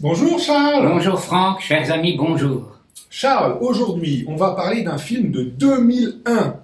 Bonjour Charles. Bonjour Franck, chers amis, bonjour. Charles, aujourd'hui, on va parler d'un film de 2001.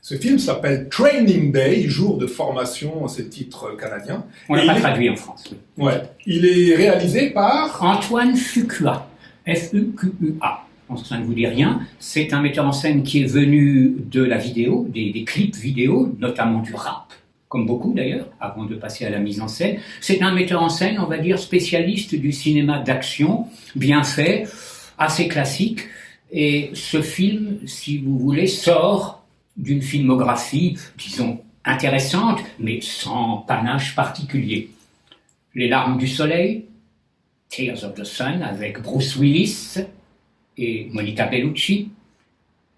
Ce film s'appelle Training Day, jour de formation, c'est le titre canadien. On l'a pas traduit en France. Oui. Ouais. Il est réalisé par Antoine Fuqua, F-U-Q-U-A. Je pense que ça ne vous dit rien. C'est un metteur en scène qui est venu de la vidéo, des clips vidéo, notamment du rap, comme beaucoup d'ailleurs, avant de passer à la mise en scène. C'est un metteur en scène, on va dire, spécialiste du cinéma d'action, bien fait, assez classique. Et ce film, si vous voulez, sort d'une filmographie, disons, intéressante, mais sans panache particulier. Les larmes du soleil, Tears of the Sun, avec Bruce Willis et Monica Bellucci.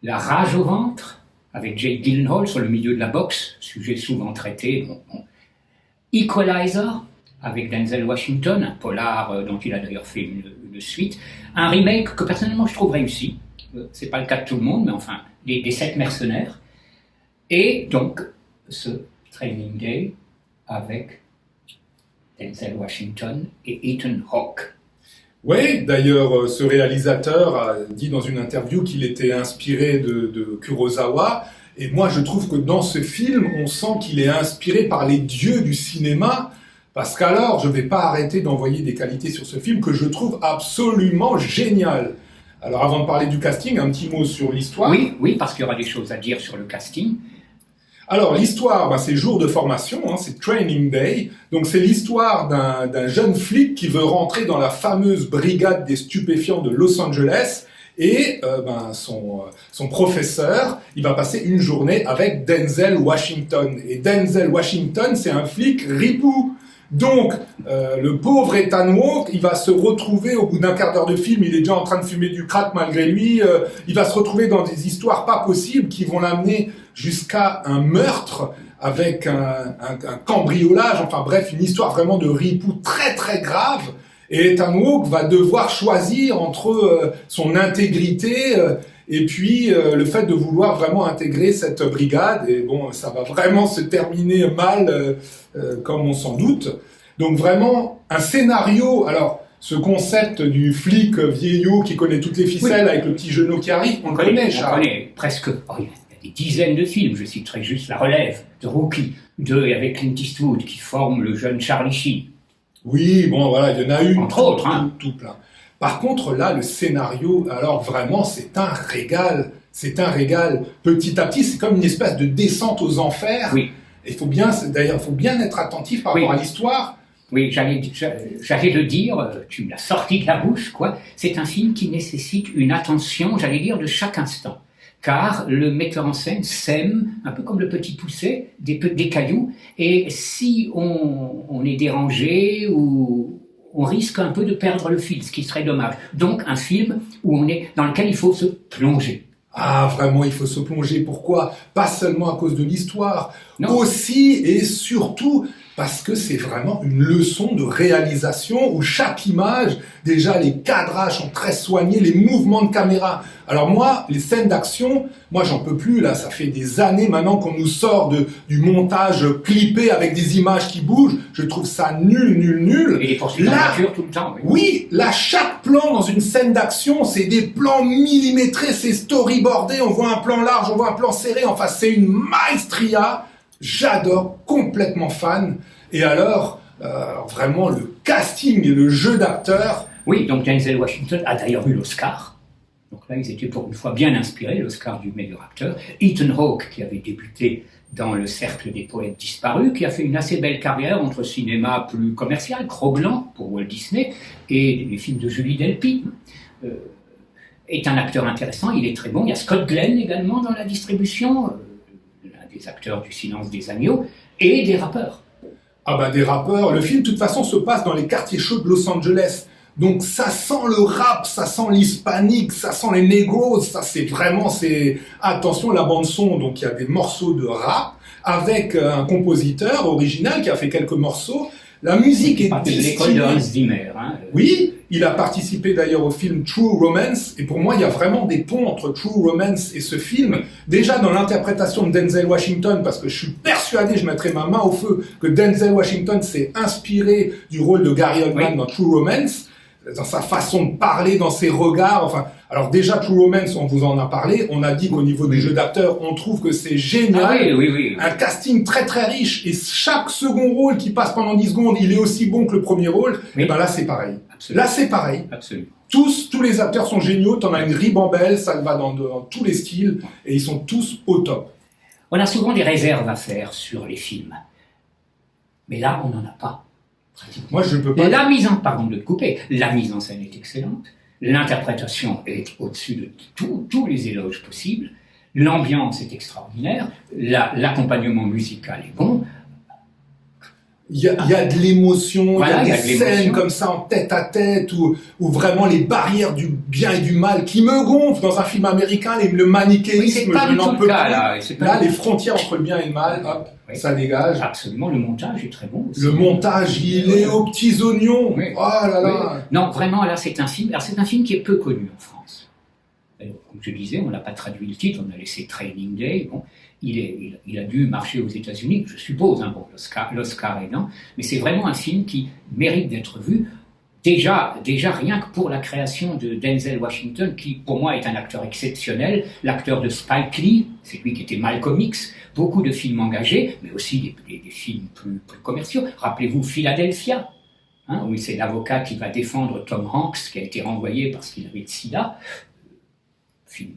La rage au ventre, avec Jake Gyllenhaal sur le milieu de la boxe, sujet souvent traité. Equalizer, avec Denzel Washington, un polar dont il a d'ailleurs fait une suite. Un remake que personnellement je trouve réussi. C'est pas le cas de tout le monde, mais enfin, des 7 mercenaires. Et donc, ce Training Day avec Denzel Washington et Ethan Hawke. Oui, d'ailleurs, ce réalisateur a dit dans une interview qu'il était inspiré de Kurosawa. Et moi, je trouve que dans ce film, on sent qu'il est inspiré par les dieux du cinéma. Parce qu'alors, je ne vais pas arrêter d'envoyer des qualités sur ce film que je trouve absolument génial. Alors, avant de parler du casting, un petit mot sur l'histoire. Oui, parce qu'il y aura des choses à dire sur le casting. Alors, l'histoire, c'est jour de formation, c'est Training Day. Donc, c'est l'histoire d'un jeune flic qui veut rentrer dans la fameuse brigade des stupéfiants de Los Angeles. Et son professeur, il va passer une journée avec Denzel Washington. Et Denzel Washington, c'est un flic ripou. Donc, le pauvre Ethan Hawke, il va se retrouver, au bout d'un quart d'heure de film, il est déjà en train de fumer du crack malgré lui, il va se retrouver dans des histoires pas possibles qui vont l'amener jusqu'à un meurtre avec un cambriolage, enfin bref, une histoire vraiment de ripou très très grave. Et Ethan Hawke va devoir choisir entre son intégrité et puis le fait de vouloir vraiment intégrer cette brigade. Et bon, ça va vraiment se terminer mal, comme on s'en doute. Donc vraiment, un scénario... Alors, ce concept du flic vieillot qui connaît toutes les ficelles avec le petit genou qui arrive, on le connaît, Charles. On connaît presque... Oh, il y a des dizaines de films, je citerai juste La Relève, de Rookie, avec Clint Eastwood, qui forme le jeune Charlie Sheen. Oui, bon, voilà, il y en a eu entre autres, tout plein. Par contre, là, le scénario, alors vraiment, c'est un régal. C'est un régal. Petit à petit, c'est comme une espèce de descente aux enfers. Oui. Il faut bien être attentif par rapport à l'histoire. Oui, j'allais le dire, tu me l'as sorti de la bouche, quoi. C'est un film qui nécessite une attention, j'allais dire, de chaque instant. Car le metteur en scène sème, un peu comme le petit poucet, des cailloux, et si on est dérangé ou on risque un peu de perdre le fil, ce qui serait dommage. Donc un film dans lequel il faut se plonger. Ah, vraiment, il faut se plonger. Pourquoi ? Pas seulement à cause de l'histoire, non. Aussi et surtout parce que c'est vraiment une leçon de réalisation où chaque image, déjà les cadrages sont très soignés, les mouvements de caméra. Alors moi, les scènes d'action, moi j'en peux plus, là, ça fait des années maintenant qu'on nous sort du montage clippé avec des images qui bougent. Je trouve ça nul. Et les poursuites en voiture tout le temps. Oui, là, chaque plan dans une scène d'action, c'est des plans millimétrés, c'est storyboardé, on voit un plan large, on voit un plan serré, enfin c'est une maestria. J'adore, complètement fan. Et alors, vraiment, le casting et le jeu d'acteurs... Oui, donc Denzel Washington a d'ailleurs eu l'Oscar. Donc là, ils étaient pour une fois bien inspirés, l'Oscar du meilleur acteur. Ethan Hawke, qui avait débuté dans le cercle des poètes disparus, qui a fait une assez belle carrière entre cinéma plus commercial, Cro-Blanc pour Walt Disney, et les films de Julie Delpy. Est un acteur intéressant, il est très bon. Il y a Scott Glenn également dans la distribution, des acteurs du Silence des agneaux, et des rappeurs. Ah ben des rappeurs, le film de toute façon se passe dans les quartiers chauds de Los Angeles, donc ça sent le rap, ça sent l'hispanique, ça sent les negros, ça c'est vraiment, attention la bande son, donc il y a des morceaux de rap, avec un compositeur original qui a fait quelques morceaux, la musique est de l'école de Hans Zimmer. Oui, il a participé d'ailleurs au film True Romance, et pour moi il y a vraiment des ponts entre True Romance et ce film, déjà dans l'interprétation de Denzel Washington, parce que je suis persuadé, je mettrai ma main au feu, que Denzel Washington s'est inspiré du rôle de Gary Oldman dans True Romance. dans sa façon de parler, dans ses regards. Enfin, alors déjà, True Romance, on vous en a parlé. On a dit qu'au niveau des jeux d'acteurs, on trouve que c'est génial. Ah oui. Un casting très très riche. Et chaque second rôle qui passe pendant 10 secondes, il est aussi bon que le premier rôle. Oui. Et ben là, c'est pareil. Absolument. Là, c'est pareil. Absolument. Tous les acteurs sont géniaux. T'en as une ribambelle, ça va dans tous les styles. Et ils sont tous au top. On a souvent des réserves à faire sur les films. Mais là, on n'en a pas. Moi, je peux pas. Pardon de te couper, la mise en scène est excellente, l'interprétation est au-dessus de tous les éloges possibles, l'ambiance est extraordinaire, l'accompagnement musical est bon. Il y a de l'émotion, Voilà, il y a des scènes comme ça en tête à tête où vraiment les barrières du bien et du mal qui me gonflent dans un film américain, le manichéisme, pas je n'en peux plus. Là, les frontières entre le bien et le mal, hop, ça dégage. Absolument, le montage est très bon aussi. Le montage, il est aux petits oignons. Oui. Oh là là. Oui. Non, vraiment, là, c'est un film. Alors, c'est un film qui est peu connu en France. Alors, comme je disais, on n'a pas traduit le titre, on a laissé Training Day. Bon, il a dû marcher aux États-Unis, je suppose. Hein, bon, l'Oscar aidant, mais c'est vraiment un film qui mérite d'être vu. Déjà, rien que pour la création de Denzel Washington, qui pour moi est un acteur exceptionnel, l'acteur de Spike Lee, c'est lui qui était Malcolm X, beaucoup de films engagés, mais aussi des films plus commerciaux. Rappelez-vous Philadelphia, hein, où c'est l'avocat qui va défendre Tom Hanks, qui a été renvoyé parce qu'il avait le sida. Film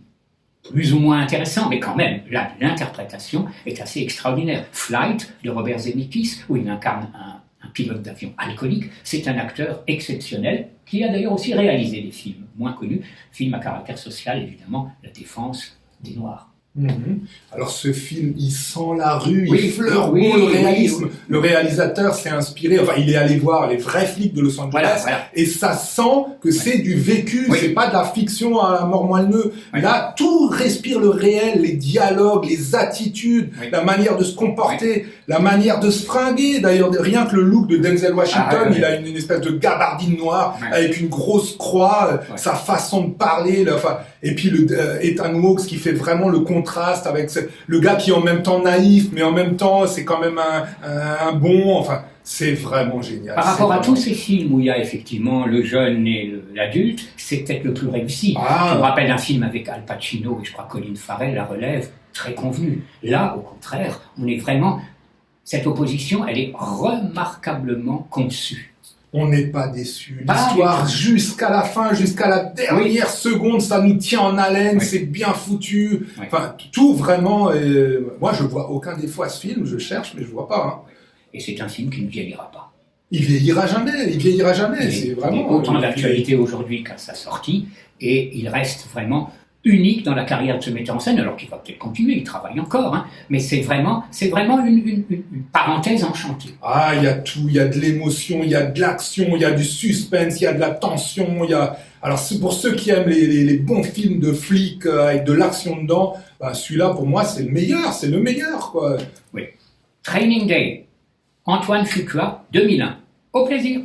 plus ou moins intéressant, mais quand même, là, l'interprétation est assez extraordinaire. Flight, de Robert Zemeckis, où il incarne un pilote d'avion alcoolique, c'est un acteur exceptionnel, qui a d'ailleurs aussi réalisé des films moins connus, films à caractère social, évidemment, La Défense des Noirs. Alors ce film, il sent la rue, Oui, il fleure oui, beau le réalisme. oui. Le réalisateur s'est inspiré, enfin il est allé voir les vrais flics de Los Angeles, Voilà. et ça sent que c'est du vécu, Oui. c'est pas de la fiction à la mort moelleux. Oui. Là, tout respire le réel, les dialogues, les attitudes, Oui. la manière de se comporter, la manière de se fringuer. D'ailleurs, rien que le look de Denzel Washington, il a une espèce de gabardine noire avec une grosse croix, sa façon de parler, et puis Ethan Hawke qui fait vraiment le contraste avec le gars qui est en même temps naïf, mais en même temps c'est quand même un bon. Enfin, c'est vraiment génial. Par rapport à tous ces films où il y a effectivement le jeune et l'adulte, c'est peut-être le plus réussi. Je me rappelle d'un film avec Al Pacino et je crois Colin Farrell, La Relève, très convenu. Là, au contraire, on est vraiment... Cette opposition, elle est remarquablement conçue. On n'est pas déçu. L'histoire, jusqu'à la fin, jusqu'à la dernière seconde, ça nous tient en haleine, c'est bien foutu. Enfin, tout vraiment. Moi, je vois aucun défaut à ce film, je cherche, mais je vois pas. Hein. Et c'est un film qui ne vieillira pas. Il vieillira jamais. C'est vraiment. Il est autant d'actualité aujourd'hui qu'à sa sortie, et il reste vraiment unique dans la carrière de ce metteur en scène, alors qu'il va peut-être continuer, il travaille encore, hein, mais c'est vraiment une parenthèse enchantée. Ah, il y a tout, il y a de l'émotion, il y a de l'action, il y a du suspense, il y a de la tension, il y a... Alors, pour ceux qui aiment les bons films de flics avec de l'action dedans, bah, celui-là, pour moi, c'est le meilleur, quoi. Oui. Training Day, Antoine Fuqua, 2001. Au plaisir.